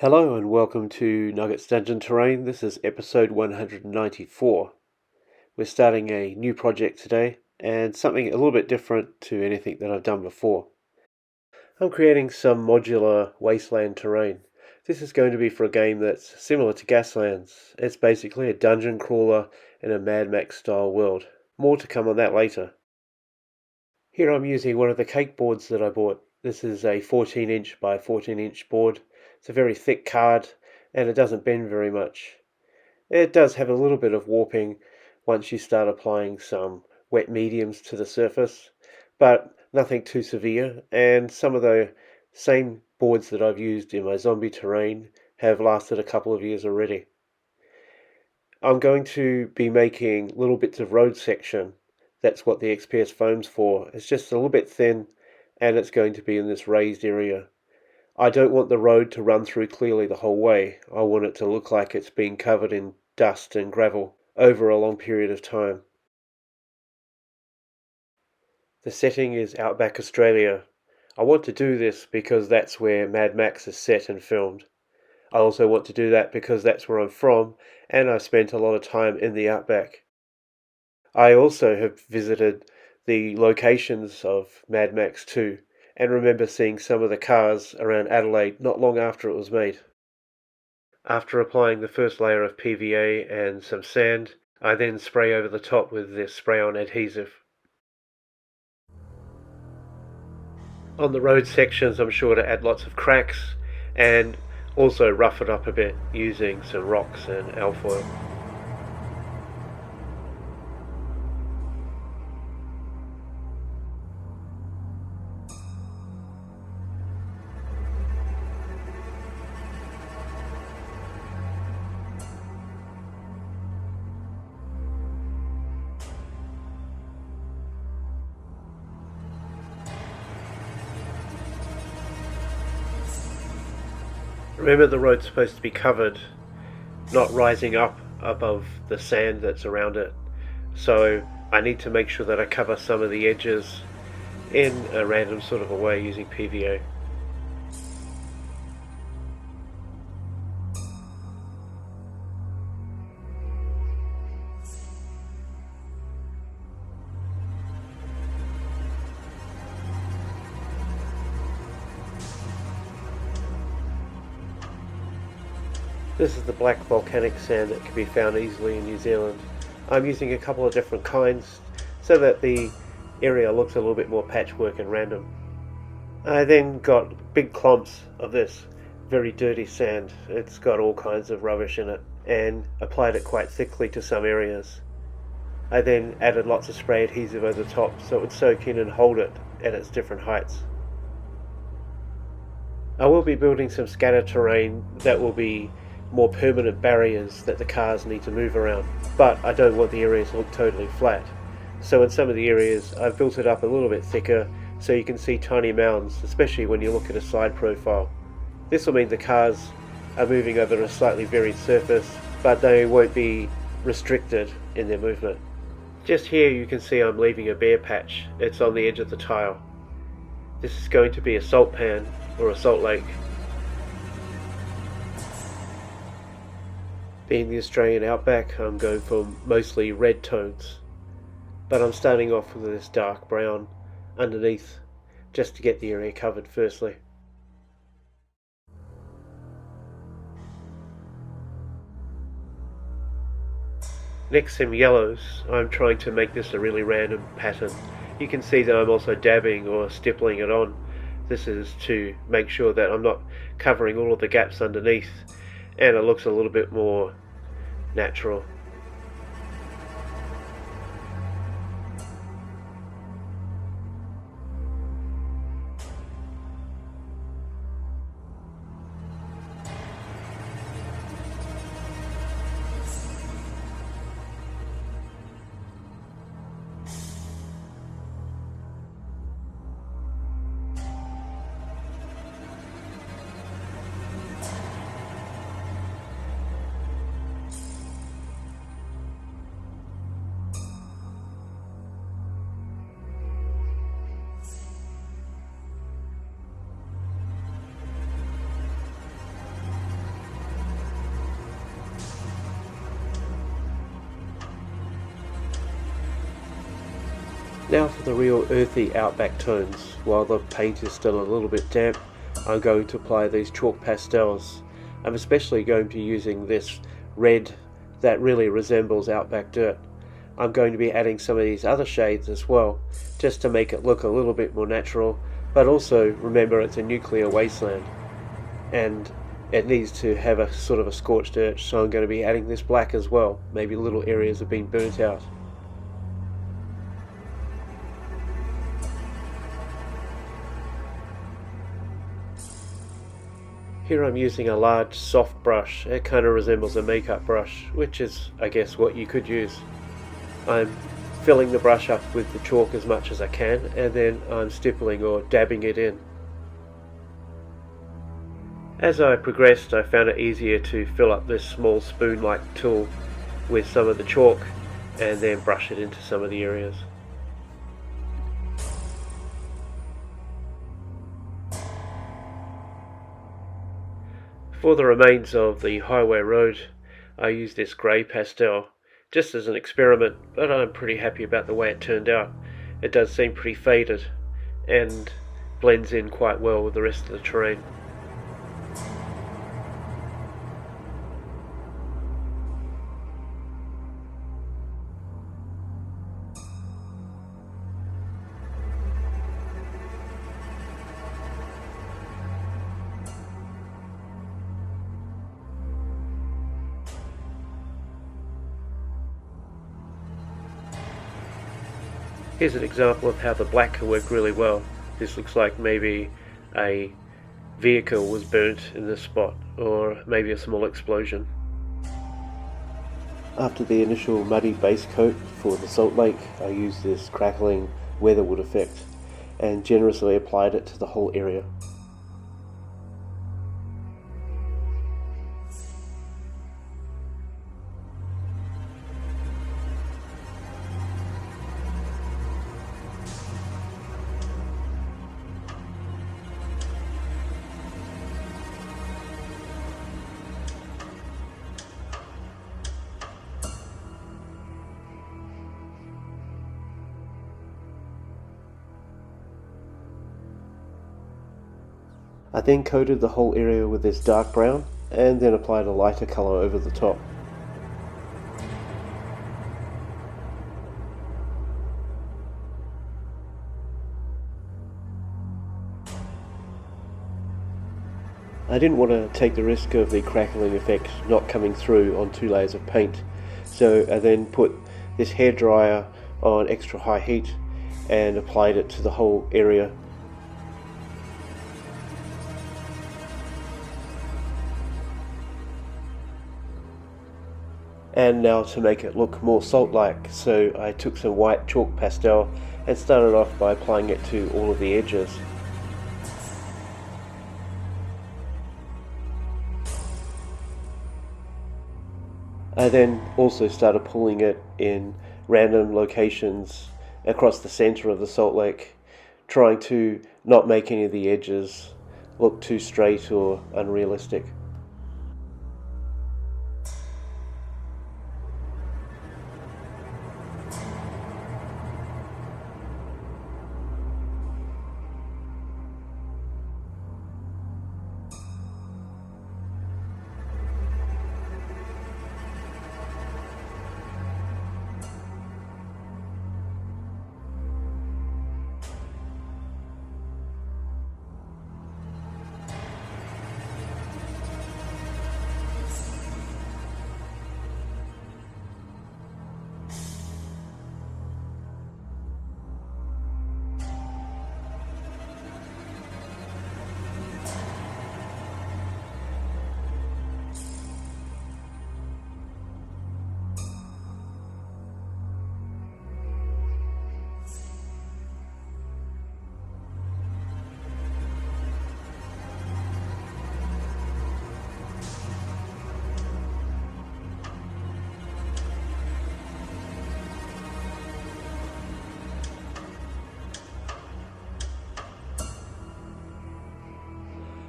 Hello and welcome to Nuggets Dungeon Terrain. This is episode 194. We're starting a new project today and something a little bit different to anything that I've done before. I'm creating some modular wasteland terrain. This is going to be for a game that's similar to Gaslands. It's basically a dungeon crawler in a Mad Max style world. More to come on that later. Here I'm using one of the cake boards that I bought. This is a 14-inch by 14-inch board. It's a very thick card and it doesn't bend very much. It does have a little bit of warping once you start applying some wet mediums to the surface, but nothing too severe, and some of the same boards that I've used in my zombie terrain have lasted a couple of years already. I'm going to be making little bits of road section. That's what the XPS foam's for. It's just a little bit thin and it's going to be in this raised area. I don't want the road to run through clearly the whole way. I want it to look like it's been covered in dust and gravel over a long period of time. The setting is Outback Australia. I want to do this because that's where Mad Max is set and filmed. I also want to do that because that's where I'm from and I've spent a lot of time in the Outback. I also have visited the locations of Mad Max 2 and remember seeing some of the cars around Adelaide not long after it was made. After applying the first layer of PVA and some sand, I then spray over the top with this spray-on adhesive. On the road sections I'm sure to add lots of cracks and also rough it up a bit using some rocks and alfoil. Remember, the road's supposed to be covered, not rising up above the sand that's around it. So I need to make sure that I cover some of the edges in a random sort of a way using PVA. This is the black volcanic sand that can be found easily in New Zealand. I'm using a couple of different kinds so that the area looks a little bit more patchwork and random. I then got big clumps of this very dirty sand. It's got all kinds of rubbish in it and applied it quite thickly to some areas. I then added lots of spray adhesive over the top so it would soak in and hold it at its different heights. I will be building some scatter terrain that will be more permanent barriers that the cars need to move around, but I don't want the areas to look totally flat. So in some of the areas I've built it up a little bit thicker so you can see tiny mounds, especially when you look at a side profile. This will mean the cars are moving over a slightly varied surface, but they won't be restricted in their movement. Just here you can see I'm leaving a bare patch. It's on the edge of the tile. This is going to be a salt pan or a salt lake. Being the Australian outback, I'm going for mostly red tones, but I'm starting off with this dark brown underneath just to get the area covered firstly. Next, some yellows. I'm trying to make this a really random pattern. You can see that I'm also dabbing or stippling it on. This is to make sure that I'm not covering all of the gaps underneath and it looks a little bit more natural. Now for the real earthy outback tones. While the paint is still a little bit damp, I'm going to apply these chalk pastels. I'm especially going to be using this red that really resembles outback dirt. I'm going to be adding some of these other shades as well, just to make it look a little bit more natural, but also remember it's a nuclear wasteland, and it needs to have a sort of a scorched earth, so I'm going to be adding this black as well. Maybe little areas have been burnt out. Here I'm using a large soft brush. It kind of resembles a makeup brush, which is, I guess, what you could use. I'm filling the brush up with the chalk as much as I can, and then I'm stippling or dabbing it in. As I progressed, I found it easier to fill up this small spoon-like tool with some of the chalk and then brush it into some of the areas. For the remains of the highway road, I used this grey pastel, just as an experiment, but I'm pretty happy about the way it turned out. It does seem pretty faded, and blends in quite well with the rest of the terrain. Here's an example of how the black can work really well. This looks like maybe a vehicle was burnt in this spot, or maybe a small explosion. After the initial muddy base coat for the salt lake, I used this crackling weatherwood effect and generously applied it to the whole area. I then coated the whole area with this dark brown and then applied a lighter colour over the top. I didn't want to take the risk of the crackling effect not coming through on 2 layers of paint, so I then put this hairdryer on extra high heat and applied it to the whole area. And now to make it look more salt-like, so I took some white chalk pastel and started off by applying it to all of the edges. I then also started pulling it in random locations across the center of the salt lake, trying to not make any of the edges look too straight or unrealistic.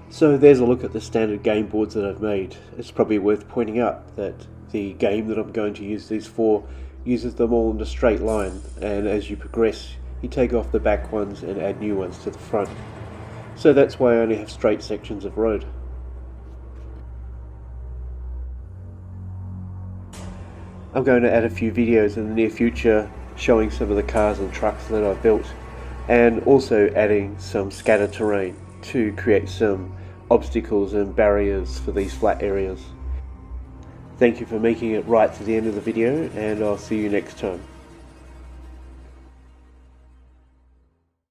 So there's a look at the standard game boards that I've made. It's probably worth pointing out that the game that I'm going to use these for uses them all in a straight line, and as you progress you take off the back ones and add new ones to the front. So that's why I only have straight sections of road. I'm going to add a few videos in the near future showing some of the cars and trucks that I've built, and also adding some scattered terrain to create some obstacles and barriers for these flat areas. Thank you for making it right to the end of the video, and I'll see you next time.